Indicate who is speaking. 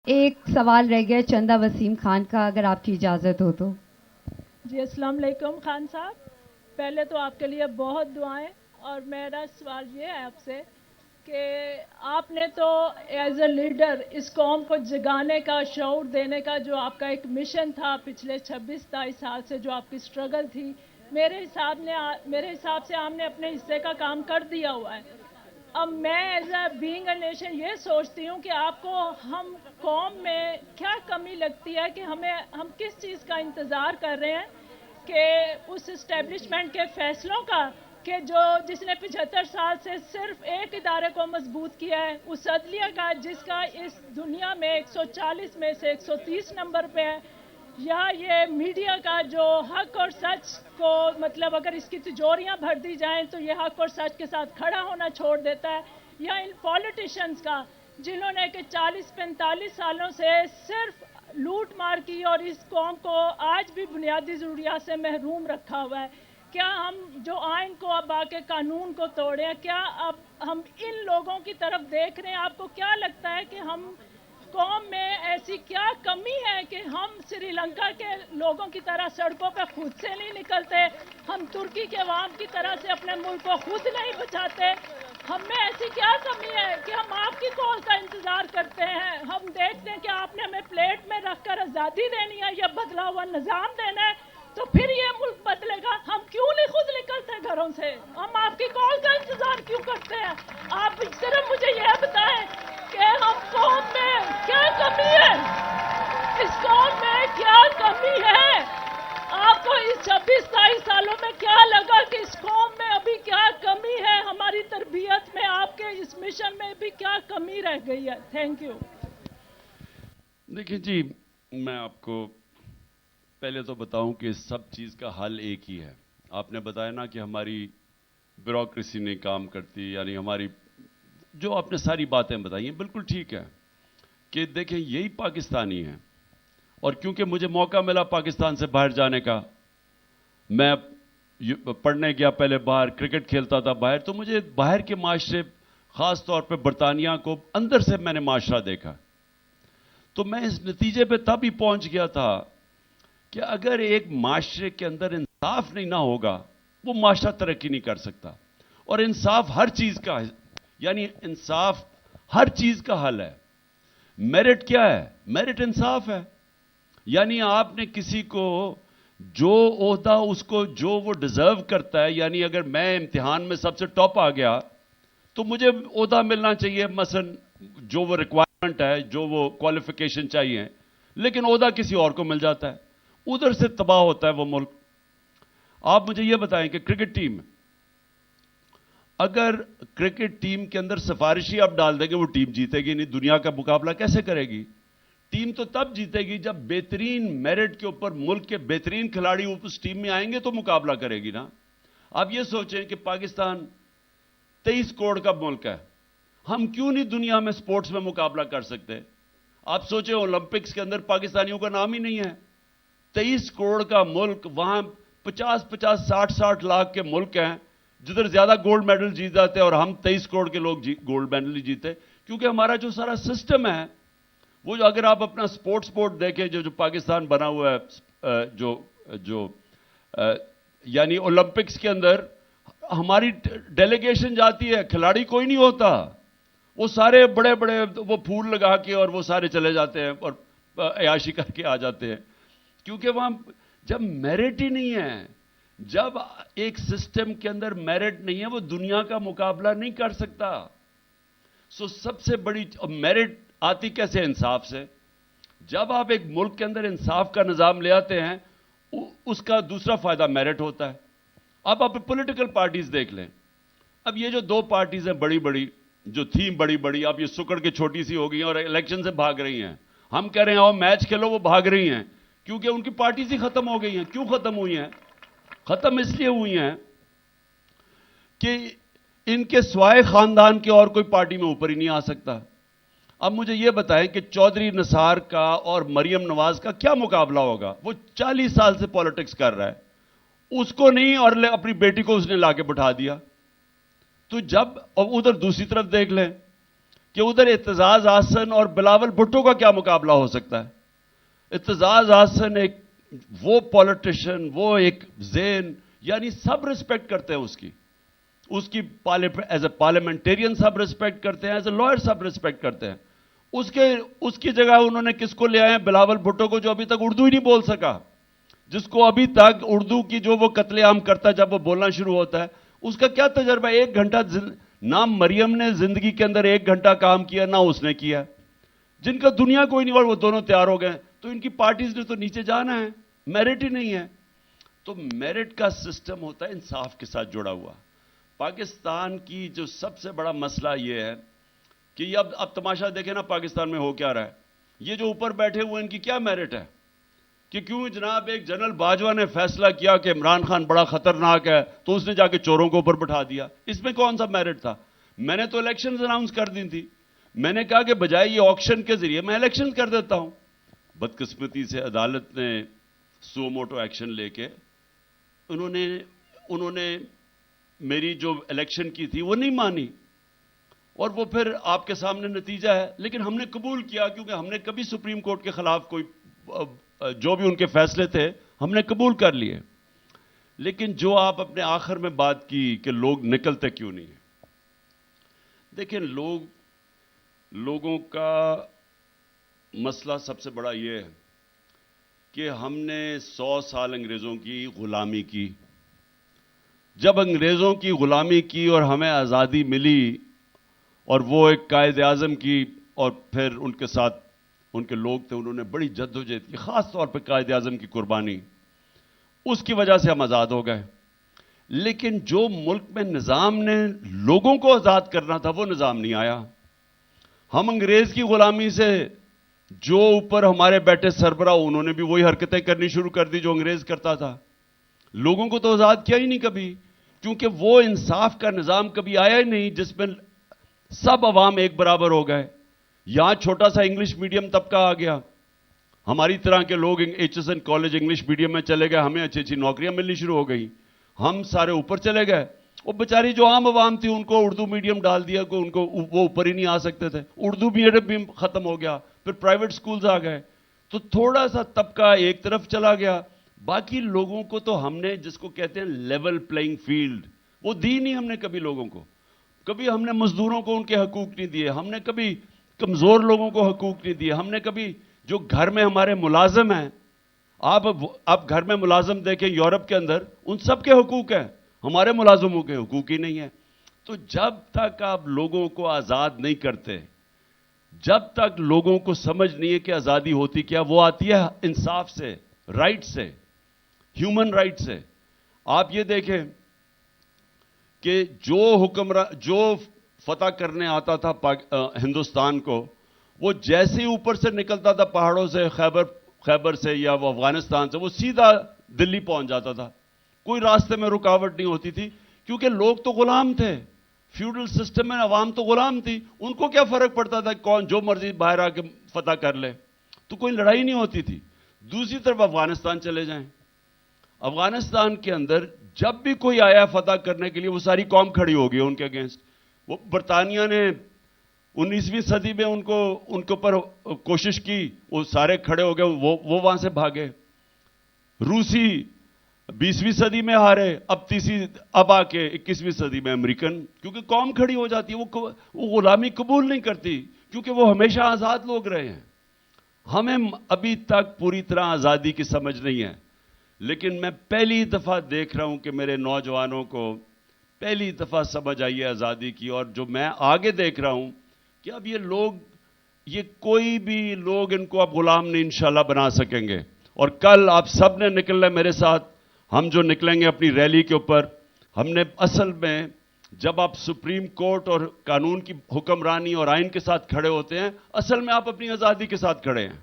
Speaker 1: ایک سوال رہ گیا چندہ وسیم خان کا، اگر آپ کی اجازت ہو تو۔
Speaker 2: جی السلام علیکم خان صاحب، پہلے تو آپ کے لیے بہت دعائیں، اور میرا سوال یہ ہے آپ سے کہ آپ نے تو ایز اے لیڈر اس قوم کو جگانے کا، شعور دینے کا جو آپ کا ایک مشن تھا پچھلے 26-27 سال سے، جو آپ کی سٹرگل تھی، میرے حساب سے آپ نے اپنے حصے کا کام کر دیا ہوا ہے۔ اب میں as a being a nation یہ سوچتی ہوں کہ آپ کو ہم قوم میں کیا کمی لگتی ہے کہ ہم کس چیز کا انتظار کر رہے ہیں کہ اس اسٹیبلشمنٹ کے فیصلوں کا، کہ جس نے 75 سال سے صرف ایک ادارے کو مضبوط کیا ہے، اس عدلیہ کا جس کا اس دنیا میں 140 میں سے 130 نمبر پہ ہے، یا یہ میڈیا کا جو حق اور سچ کو مطلب اگر اس کی تجوریاں بھر دی جائیں تو یہ حق اور سچ کے ساتھ کھڑا ہونا چھوڑ دیتا ہے، یا ان پولیٹیشنز کا جنہوں نے کہ 40-45 سالوں سے صرف لوٹ مار کی اور اس قوم کو آج بھی بنیادی ضروریات سے محروم رکھا ہوا ہے۔ کیا ہم جو آئین کو اب آ کے قانون کو توڑے ہیں، کیا اب ہم ان لوگوں کی طرف دیکھ رہے ہیں؟ آپ کو کیا لگتا ہے کہ ہم قوم میں ایسی کیا کمی ہے کہ ہم سری لنکا کے لوگوں کی طرح سڑکوں پہ خود سے نہیں نکلتے، ہم ترکی کے عوام کی طرح سے اپنے ملک کو خود نہیں بچاتے؟ ہم میں ایسی کیا کمی ہے کہ ہم آپ کی کال کا انتظار کرتے ہیں؟ ہم دیکھتے ہیں کہ آپ نے ہمیں پلیٹ میں رکھ کر آزادی دینی ہے یا بدلا ہوا نظام دینا ہے، تو پھر یہ ملک بدلے گا۔ ہم کیوں نہیں خود نکلتے گھروں سے؟ ہم آپ کی کال کا انتظار کیوں کرتے ہیں؟ آپ صرف مجھے یہ بتائیں کہ ہم قوم میں کیا کمی ہے، اس قوم میں کیا کمی ہے؟ آپ کو اس 26-27 سالوں میں کیا لگا کہ اس قوم میں ابھی کیا کمی ہے؟ ہماری تربیت میں، آپ کے اس مشن میں بھی کیا کمی رہ گئی ہے؟ Thank you.
Speaker 3: دیکھیں جی، میں آپ کو پہلے تو بتاؤں کہ سب چیز کا حل ایک ہی ہے۔ آپ نے بتایا نا کہ ہماری بیوروکریسی نہیں کام کرتی، یعنی ہماری جو آپ نے ساری باتیں بتائی ہیں بالکل ٹھیک ہے کہ دیکھیں یہی پاکستانی ہیں، اور کیونکہ مجھے موقع ملا پاکستان سے باہر جانے کا، میں پڑھنے گیا پہلے باہر، کرکٹ کھیلتا تھا باہر، تو مجھے باہر کے معاشرے، خاص طور پہ برطانیہ کو اندر سے میں نے معاشرہ دیکھا، تو میں اس نتیجے پہ تب ہی پہنچ گیا تھا کہ اگر ایک معاشرے کے اندر انصاف نہیں نہ ہوگا، وہ معاشرہ ترقی نہیں کر سکتا۔ اور انصاف ہر چیز کا ہے، یعنی انصاف ہر چیز کا حل ہے۔ میرٹ کیا ہے؟ میرٹ انصاف ہے، یعنی آپ نے کسی کو جو عہدہ اس کو جو وہ ڈیزرو کرتا ہے، یعنی اگر میں امتحان میں سب سے ٹاپ آ گیا تو مجھے عہدہ ملنا چاہیے، مثلا جو وہ ریکوائرمنٹ ہے، جو وہ کوالیفیکیشن چاہیے، لیکن عہدہ کسی اور کو مل جاتا ہے، ادھر سے تباہ ہوتا ہے وہ ملک۔ آپ مجھے یہ بتائیں کہ کرکٹ ٹیم، اگر کرکٹ ٹیم کے اندر سفارشی آپ ڈال دیں گے، وہ ٹیم جیتے گی نہیں، دنیا کا مقابلہ کیسے کرے گی؟ ٹیم تو تب جیتے گی جب بہترین میرٹ کے اوپر ملک کے بہترین کھلاڑی اس ٹیم میں آئیں گے تو مقابلہ کرے گی نا۔ آپ یہ سوچیں کہ پاکستان 23 کروڑ کا ملک ہے، ہم کیوں نہیں دنیا میں سپورٹس میں مقابلہ کر سکتے؟ آپ سوچیں اولمپکس کے اندر پاکستانیوں کا نام ہی نہیں ہے۔ 23 کروڑ کا ملک، وہاں 50-50 60-60 لاکھ کے ملک ہیں جدھر زیادہ گولڈ میڈل جیت جاتے ہیں، اور ہم 23 کروڑ کے لوگ گولڈ میڈل نہیں جیتے، کیونکہ ہمارا جو سارا سسٹم ہے وہ اگر آپ اپنا سپورٹس بورڈ دیکھیں جو پاکستان بنا ہوا ہے، جو یعنی اولمپکس کے اندر ہماری ڈیلیگیشن جاتی ہے، کھلاڑی کوئی نہیں ہوتا، وہ سارے بڑے بڑے وہ پھول لگا کے اور وہ سارے چلے جاتے ہیں اور عیاشی کر کے آ جاتے ہیں، کیونکہ وہاں جب میرٹ ہی نہیں ہے، جب ایک سسٹم کے اندر میرٹ نہیں ہے، وہ دنیا کا مقابلہ نہیں کر سکتا۔ سب سے بڑی میرٹ آتی کیسے؟ انصاف سے۔ جب آپ ایک ملک کے اندر انصاف کا نظام لے آتے ہیں، اس کا دوسرا فائدہ میرٹ ہوتا ہے۔ اب آپ پولیٹیکل پارٹیز دیکھ لیں، اب یہ جو دو پارٹیز ہیں بڑی بڑی، جو تھیں بڑی بڑی، اب یہ سکڑ کے چھوٹی سی ہو گئی ہیں اور الیکشن سے بھاگ رہی ہیں۔ ہم کہہ رہے ہیں آؤ میچ کھیلو، وہ بھاگ رہی ہیں کیونکہ ان کی پارٹیز ہی ختم ہو گئی ہیں۔ کیوں ختم ہوئی ہیں؟ ختم اس لیے ہوئی ہیں کہ ان کے سوائے خاندان کے اور کوئی پارٹی میں اوپر ہی نہیں آ سکتا۔ اب مجھے یہ بتائیں کہ چودھری نثار کا اور مریم نواز کا کیا مقابلہ ہوگا؟ وہ 40 سال سے پالیٹکس کر رہا ہے، اس کو نہیں، اور اپنی بیٹی کو اس نے لا کے بٹھا دیا۔ تو جب ادھر دوسری طرف دیکھ لیں کہ ادھر اعتزاز احسن اور بلاول بھٹو کا کیا مقابلہ ہو سکتا ہے؟ اعتزاز احسن ایک وہ پولیٹیشین، وہ ایک ذہن، یعنی سب ریسپیکٹ کرتے ہیں اس کی ایز اے پارلیمنٹیرین سب ریسپیکٹ کرتے ہیں، ایز اے لائر سب ریسپیکٹ کرتے ہیں. اس کی جگہ انہوں نے کس کو لے آئے ہیں؟ بلاول بھٹو کو، جو ابھی تک اردو ہی نہیں بول سکا، جس کو ابھی تک اردو کی جو وہ قتل عام کرتا ہے جب وہ بولنا شروع ہوتا ہے. اس کا کیا تجربہ؟ 1 گھنٹہ نہ مریم نے زندگی کے اندر 1 گھنٹہ کام کیا، نہ اس نے کیا، جن کا دنیا کوئی نہیں، اور وہ دونوں تیار ہو گئے. تو ان کی پارٹیز نے تو نیچے جانا ہے، میرٹ ہی نہیں ہے. تو میرٹ کا سسٹم ہوتا ہے انصاف کے ساتھ جڑا ہوا. پاکستان کی جو سب سے بڑا مسئلہ یہ ہے کہ یہ اب تماشا دیکھیں نا پاکستان میں ہو کیا رہا ہے. یہ جو اوپر بیٹھے ہوئے ان کی کیا میرٹ ہے کہ کیوں جناب ایک جنرل باجوہ نے فیصلہ کیا کہ عمران خان بڑا خطرناک ہے تو اس نے جا کے چوروں کو اوپر بٹھا دیا؟ اس میں کون سا میرٹ تھا؟ میں نے تو الیکشنز اناؤنس کر دی تھی. میں نے کہا کہ بجائے یہ آکشن کے ذریعے میں الیکشن کر دیتا ہوں. بدقسمتی سے عدالت نے سو موٹو ایکشن لے کے انہوں نے میری جو الیکشن کی تھی وہ نہیں مانی، اور وہ پھر آپ کے سامنے نتیجہ ہے. لیکن ہم نے قبول کیا کیونکہ ہم نے کبھی سپریم کورٹ کے خلاف کوئی جو بھی ان کے فیصلے تھے ہم نے قبول کر لیے. لیکن جو آپ اپنے آخر میں بات کی کہ لوگ نکلتے کیوں نہیں ہیں، دیکھیں لوگوں کا مسئلہ سب سے بڑا یہ ہے کہ ہم نے 100 سال انگریزوں کی غلامی کی. جب انگریزوں کی غلامی کی اور ہمیں آزادی ملی اور وہ ایک قائد اعظم کی، اور پھر ان کے ساتھ ان کے لوگ تھے، انہوں نے بڑی جدوجہد کی، خاص طور پہ قائد اعظم کی قربانی، اس کی وجہ سے ہم آزاد ہو گئے. لیکن جو ملک میں نظام نے لوگوں کو آزاد کرنا تھا وہ نظام نہیں آیا. ہم انگریز کی غلامی سے جو اوپر ہمارے بیٹے سربراہ، انہوں نے بھی وہی حرکتیں کرنی شروع کر دی جو انگریز کرتا تھا. لوگوں کو تو آزاد کیا ہی نہیں کبھی، کیونکہ وہ انصاف کا نظام کبھی آیا ہی نہیں جس میں سب عوام ایک برابر ہو گئے. یہاں چھوٹا سا انگلش میڈیم طبقہ آ گیا، ہماری طرح کے لوگ H S N college English medium میں چلے گئے، ہمیں اچھی اچھی نوکریاں ملنی شروع ہو گئی، ہم سارے اوپر چلے گئے. وہ بیچاری جو عام عوام تھی ان کو اردو میڈیم ڈال دیا کہ ان کو وہ اوپر ہی نہیں آ سکتے تھے، اردو میڈیم بھی ختم ہو گیا، پھر پرائیویٹ سکولز آ گئے. تو تھوڑا سا طبقہ ایک طرف چلا گیا. باقی لوگوں کو تو ہم نے جس کو کہتے ہیں لیول پلینگ فیلڈ، وہ دی نہیں ہم نے کبھی لوگوں کو. کبھی ہم نے مزدوروں کو ان کے حقوق نہیں دیے، ہم نے کبھی کمزور لوگوں کو حقوق نہیں دیے، ہم نے کبھی جو گھر میں ہمارے ملازم ہیں، آپ گھر میں ملازم دیکھیں یورپ کے اندر، ان سب کے حقوق ہیں، ہمارے ملازموں کے حقوق ہی نہیں ہیں. تو جب تک آپ لوگوں کو آزاد نہیں کرتے، جب تک لوگوں کو سمجھ نہیں ہے کہ آزادی ہوتی کیا، وہ آتی ہے انصاف سے، رائٹ سے، ہیومن رائٹ سے. آپ یہ دیکھیں کہ جو فتح کرنے آتا تھا ہندوستان کو، وہ جیسے اوپر سے نکلتا تھا پہاڑوں سے، خیبر سے یا وہ افغانستان سے، وہ سیدھا دلی پہنچ جاتا تھا. کوئی راستے میں رکاوٹ نہیں ہوتی تھی، کیونکہ لوگ تو غلام تھے. فیوڈل سسٹم میں عوام تو غلام تھی، ان کو کیا فرق پڑتا تھا کون جو مرضی باہر آ کے فتح کر لے، تو کوئی لڑائی نہیں ہوتی تھی. دوسری طرف افغانستان چلے جائیں، افغانستان کے اندر جب بھی کوئی آیا فتح کرنے کے لیے وہ ساری قوم کھڑی ہو گئی ان کے اگینسٹ. وہ برطانیہ نے 19ویں صدی میں ان کے اوپر کوشش کی، وہ سارے کھڑے ہو گئے، وہ وہاں سے بھاگے. روسی 20ویں صدی میں ہارے، اب آ کے 21ویں صدی میں امریکن، کیونکہ قوم کھڑی ہو جاتی ہے، وہ غلامی قبول نہیں کرتی، کیونکہ وہ ہمیشہ آزاد لوگ رہے ہیں. ہمیں ابھی تک پوری طرح آزادی کی سمجھ نہیں ہے. لیکن میں پہلی دفعہ دیکھ رہا ہوں کہ میرے نوجوانوں کو پہلی دفعہ سمجھ آئی ہے آزادی کی. اور جو میں آگے دیکھ رہا ہوں کہ اب یہ کوئی بھی لوگ ان کو اب غلام نہیں انشاءاللہ بنا سکیں گے. اور کل آپ سب نے نکلنا ہے میرے ساتھ، ہم جو نکلیں گے اپنی ریلی کے اوپر، ہم نے اصل میں جب آپ سپریم کورٹ اور قانون کی حکمرانی اور آئین کے ساتھ کھڑے ہوتے ہیں، اصل میں آپ اپنی آزادی کے ساتھ کھڑے ہیں.